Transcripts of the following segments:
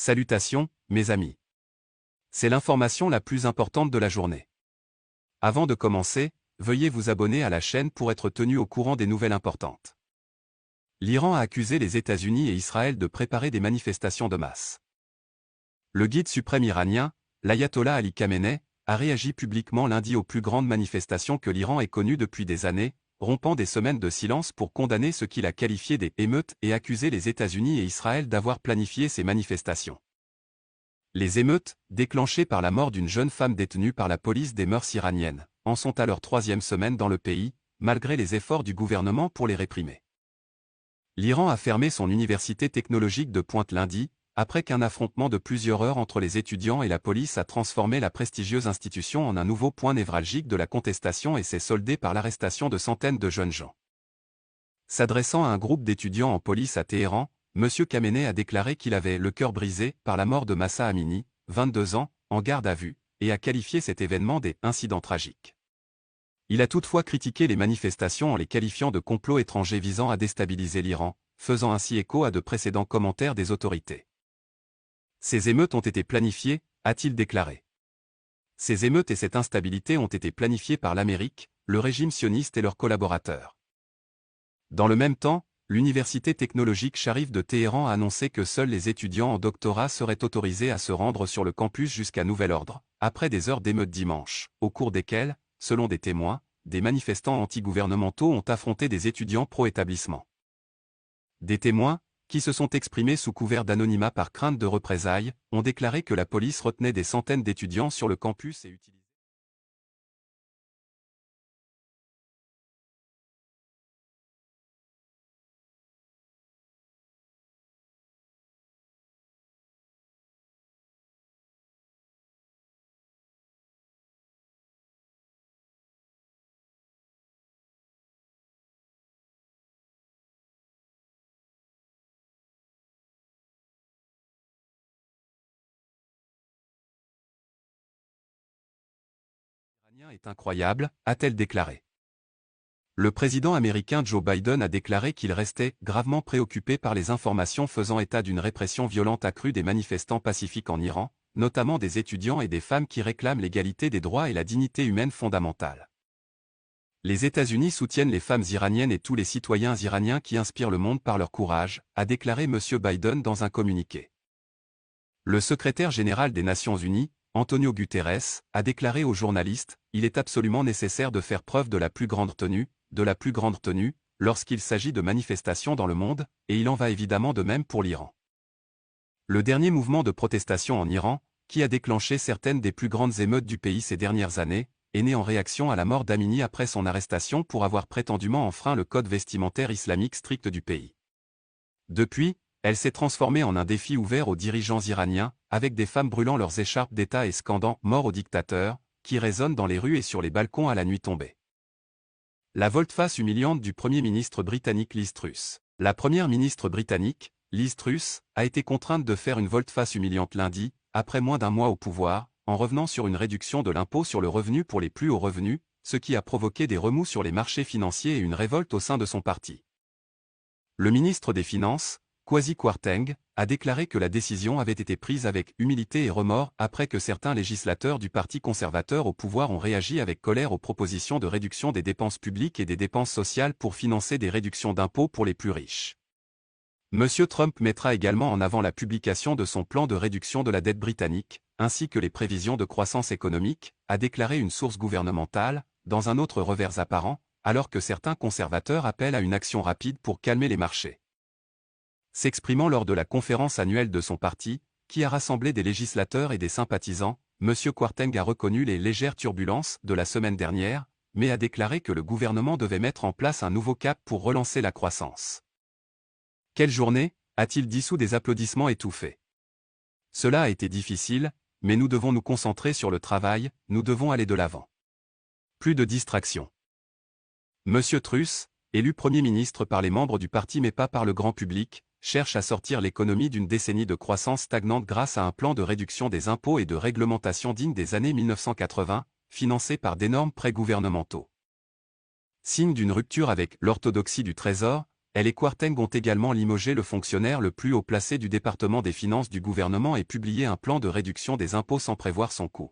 Salutations, mes amis. C'est l'information la plus importante de la journée. Avant de commencer, veuillez vous abonner à la chaîne pour être tenu au courant des nouvelles importantes. L'Iran a accusé les États-Unis et Israël de préparer des manifestations de masse. Le guide suprême iranien, l'ayatollah Ali Khamenei, a réagi publiquement lundi aux plus grandes manifestations que l'Iran ait connues depuis des années, rompant des semaines de silence pour condamner ce qu'il a qualifié des émeutes et accuser les États-Unis et Israël d'avoir planifié ces manifestations. Les émeutes, déclenchées par la mort d'une jeune femme détenue par la police des mœurs iraniennes, en sont à leur 3e semaine dans le pays, malgré les efforts du gouvernement pour les réprimer. L'Iran a fermé son université technologique de Pointe lundi, après qu'un affrontement de plusieurs heures entre les étudiants et la police a transformé la prestigieuse institution en un nouveau point névralgique de la contestation et s'est soldé par l'arrestation de centaines de jeunes gens. S'adressant à un groupe d'étudiants en police à Téhéran, M. Khamenei a déclaré qu'il avait le cœur brisé par la mort de Mahsa Amini, 22 ans, en garde à vue, et a qualifié cet événement des « incidents tragiques ». Il a toutefois critiqué les manifestations en les qualifiant de complots étrangers visant à déstabiliser l'Iran, faisant ainsi écho à de précédents commentaires des autorités. Ces émeutes ont été planifiées, a-t-il déclaré. Ces émeutes et cette instabilité ont été planifiées par l'Amérique, le régime sioniste et leurs collaborateurs. Dans le même temps, l'université technologique Sharif de Téhéran a annoncé que seuls les étudiants en doctorat seraient autorisés à se rendre sur le campus jusqu'à nouvel ordre, après des heures d'émeutes dimanche, au cours desquelles, selon des témoins, des manifestants anti-gouvernementaux ont affronté des étudiants pro-établissement. Des témoins, qui se sont exprimés sous couvert d'anonymat par crainte de représailles, ont déclaré que la police retenait des centaines d'étudiants sur le campus et utilisait est incroyable, a-t-elle déclaré. Le président américain Joe Biden a déclaré qu'il restait gravement préoccupé par les informations faisant état d'une répression violente accrue des manifestants pacifiques en Iran, notamment des étudiants et des femmes qui réclament l'égalité des droits et la dignité humaine fondamentale. Les États-Unis soutiennent les femmes iraniennes et tous les citoyens iraniens qui inspirent le monde par leur courage, a déclaré M. Biden dans un communiqué. Le secrétaire général des Nations Unies, Antonio Guterres, a déclaré aux journalistes « Il est absolument nécessaire de faire preuve de la plus grande tenue, lorsqu'il s'agit de manifestations dans le monde, et il en va évidemment de même pour l'Iran. » Le dernier mouvement de protestation en Iran, qui a déclenché certaines des plus grandes émeutes du pays ces dernières années, est né en réaction à la mort d'Amini après son arrestation pour avoir prétendument enfreint le code vestimentaire islamique strict du pays. Depuis, elle s'est transformée en un défi ouvert aux dirigeants iraniens, avec des femmes brûlant leurs écharpes d'État et scandant « Mort au dictateur », qui résonnent dans les rues et sur les balcons à la nuit tombée. La volte-face humiliante du Premier ministre britannique Liz Truss. La première ministre britannique, Liz Truss, a été contrainte de faire une volte-face humiliante lundi, après moins d'un mois au pouvoir, en revenant sur une réduction de l'impôt sur le revenu pour les plus hauts revenus, ce qui a provoqué des remous sur les marchés financiers et une révolte au sein de son parti. Le ministre des Finances, Kwasi Kwarteng, a déclaré que la décision avait été prise avec humilité et remords après que certains législateurs du Parti conservateur au pouvoir ont réagi avec colère aux propositions de réduction des dépenses publiques et des dépenses sociales pour financer des réductions d'impôts pour les plus riches. M. Trump mettra également en avant la publication de son plan de réduction de la dette britannique, ainsi que les prévisions de croissance économique, a déclaré une source gouvernementale, dans un autre revers apparent, alors que certains conservateurs appellent à une action rapide pour calmer les marchés. S'exprimant lors de la conférence annuelle de son parti, qui a rassemblé des législateurs et des sympathisants, M. Kwarteng a reconnu les légères turbulences de la semaine dernière, mais a déclaré que le gouvernement devait mettre en place un nouveau cap pour relancer la croissance. Quelle journée, a-t-il dit sous des applaudissements étouffés. Cela a été difficile, mais nous devons nous concentrer sur le travail, nous devons aller de l'avant. Plus de distractions. M. Truss, élu Premier ministre par les membres du parti mais pas par le grand public, cherche à sortir l'économie d'une décennie de croissance stagnante grâce à un plan de réduction des impôts et de réglementation digne des années 1980, financé par d'énormes prêts gouvernementaux. Signe d'une rupture avec l'orthodoxie du Trésor, elle et Kwarteng ont également limogé le fonctionnaire le plus haut placé du département des finances du gouvernement et publié un plan de réduction des impôts sans prévoir son coût.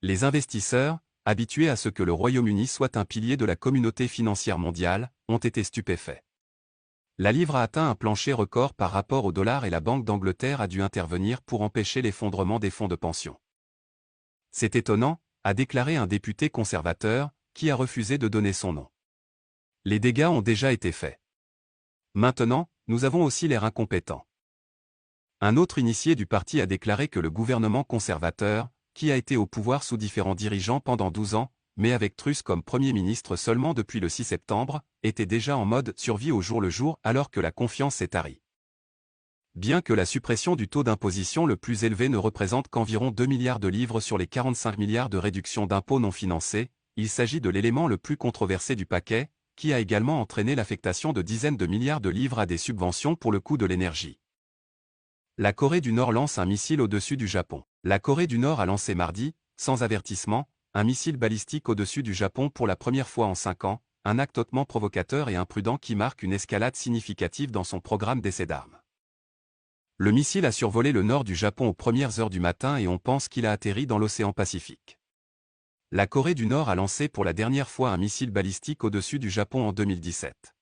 Les investisseurs, habitués à ce que le Royaume-Uni soit un pilier de la communauté financière mondiale, ont été stupéfaits. La livre a atteint un plancher record par rapport au dollar et la Banque d'Angleterre a dû intervenir pour empêcher l'effondrement des fonds de pension. C'est étonnant, a déclaré un député conservateur, qui a refusé de donner son nom. Les dégâts ont déjà été faits. Maintenant, nous avons aussi l'air incompétents. Un autre initié du parti a déclaré que le gouvernement conservateur, qui a été au pouvoir sous différents dirigeants pendant 12 ans, mais avec Truss comme Premier ministre seulement depuis le 6 septembre, était déjà en mode survie au jour le jour alors que la confiance s'est tarie. Bien que la suppression du taux d'imposition le plus élevé ne représente qu'environ 2 milliards de livres sur les 45 milliards de réductions d'impôts non financées, il s'agit de l'élément le plus controversé du paquet, qui a également entraîné l'affectation de dizaines de milliards de livres à des subventions pour le coût de l'énergie. La Corée du Nord lance un missile au-dessus du Japon. La Corée du Nord a lancé mardi, sans avertissement, un missile balistique au-dessus du Japon pour la première fois en 5 ans, un acte hautement provocateur et imprudent qui marque une escalade significative dans son programme d'essai d'armes. Le missile a survolé le nord du Japon aux premières heures du matin et on pense qu'il a atterri dans l'océan Pacifique. La Corée du Nord a lancé pour la dernière fois un missile balistique au-dessus du Japon en 2017.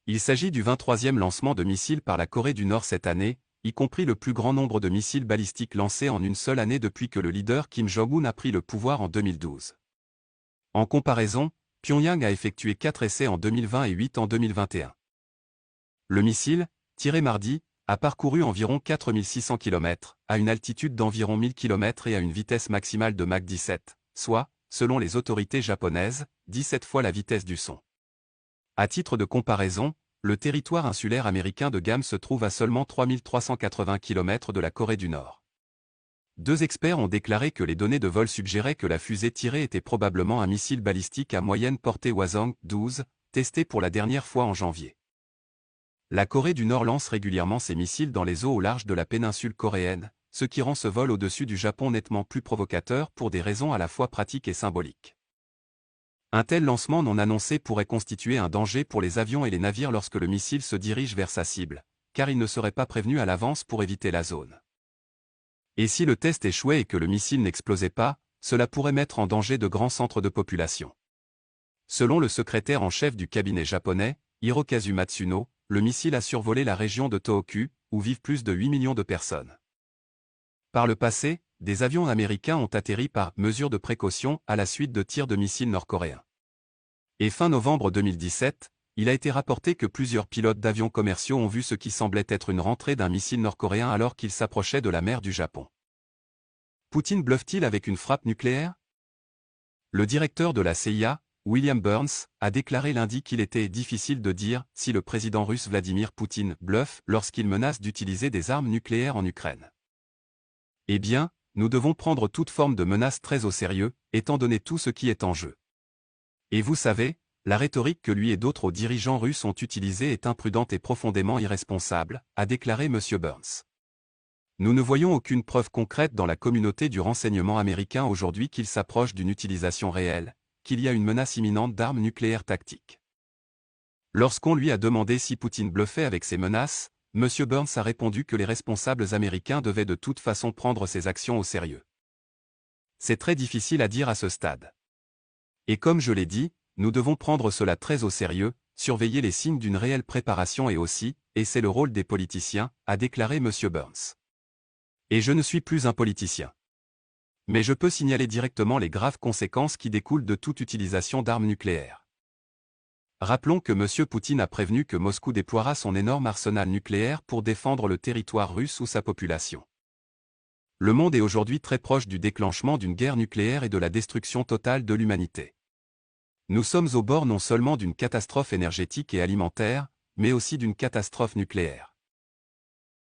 Il s'agit du 23e lancement de missiles par la Corée du Nord cette année, y compris le plus grand nombre de missiles balistiques lancés en une seule année depuis que le leader Kim Jong-un a pris le pouvoir en 2012. En comparaison, Pyongyang a effectué 4 essais en 2020 et 8 en 2021. Le missile, tiré mardi, a parcouru environ 4600 km, à une altitude d'environ 1000 km et à une vitesse maximale de Mach 17, soit, selon les autorités japonaises, 17 fois la vitesse du son. À titre de comparaison, le territoire insulaire américain de Guam se trouve à seulement 3380 km de la Corée du Nord. Deux experts ont déclaré que les données de vol suggéraient que la fusée tirée était probablement un missile balistique à moyenne portée Hwasong-12, testé pour la dernière fois en janvier. La Corée du Nord lance régulièrement ses missiles dans les eaux au large de la péninsule coréenne, ce qui rend ce vol au-dessus du Japon nettement plus provocateur pour des raisons à la fois pratiques et symboliques. Un tel lancement non annoncé pourrait constituer un danger pour les avions et les navires lorsque le missile se dirige vers sa cible, car il ne serait pas prévenu à l'avance pour éviter la zone. Et si le test échouait et que le missile n'explosait pas, cela pourrait mettre en danger de grands centres de population. Selon le secrétaire en chef du cabinet japonais, Hirokazu Matsuno, le missile a survolé la région de Tohoku, où vivent plus de 8 millions de personnes. Par le passé, des avions américains ont atterri par mesure de précaution à la suite de tirs de missiles nord-coréens. Et fin novembre 2017, il a été rapporté que plusieurs pilotes d'avions commerciaux ont vu ce qui semblait être une rentrée d'un missile nord-coréen alors qu'il s'approchait de la mer du Japon. Poutine bluffe-t-il avec une frappe nucléaire? Le directeur de la CIA, William Burns, a déclaré lundi qu'il était difficile de dire si le président russe Vladimir Poutine bluffe lorsqu'il menace d'utiliser des armes nucléaires en Ukraine. Eh bien, nous devons prendre toute forme de menace très au sérieux, étant donné tout ce qui est en jeu. Et vous savez, la rhétorique que lui et d'autres dirigeants russes ont utilisée est imprudente et profondément irresponsable, a déclaré M. Burns. Nous ne voyons aucune preuve concrète dans la communauté du renseignement américain aujourd'hui qu'il s'approche d'une utilisation réelle, qu'il y a une menace imminente d'armes nucléaires tactiques. Lorsqu'on lui a demandé si Poutine bluffait avec ces menaces, M. Burns a répondu que les responsables américains devaient de toute façon prendre ces actions au sérieux. C'est très difficile à dire à ce stade. Et comme je l'ai dit, nous devons prendre cela très au sérieux, surveiller les signes d'une réelle préparation et aussi, et c'est le rôle des politiciens, a déclaré M. Burns. Et je ne suis plus un politicien. Mais je peux signaler directement les graves conséquences qui découlent de toute utilisation d'armes nucléaires. Rappelons que M. Poutine a prévenu que Moscou déploiera son énorme arsenal nucléaire pour défendre le territoire russe ou sa population. Le monde est aujourd'hui très proche du déclenchement d'une guerre nucléaire et de la destruction totale de l'humanité. Nous sommes au bord non seulement d'une catastrophe énergétique et alimentaire, mais aussi d'une catastrophe nucléaire.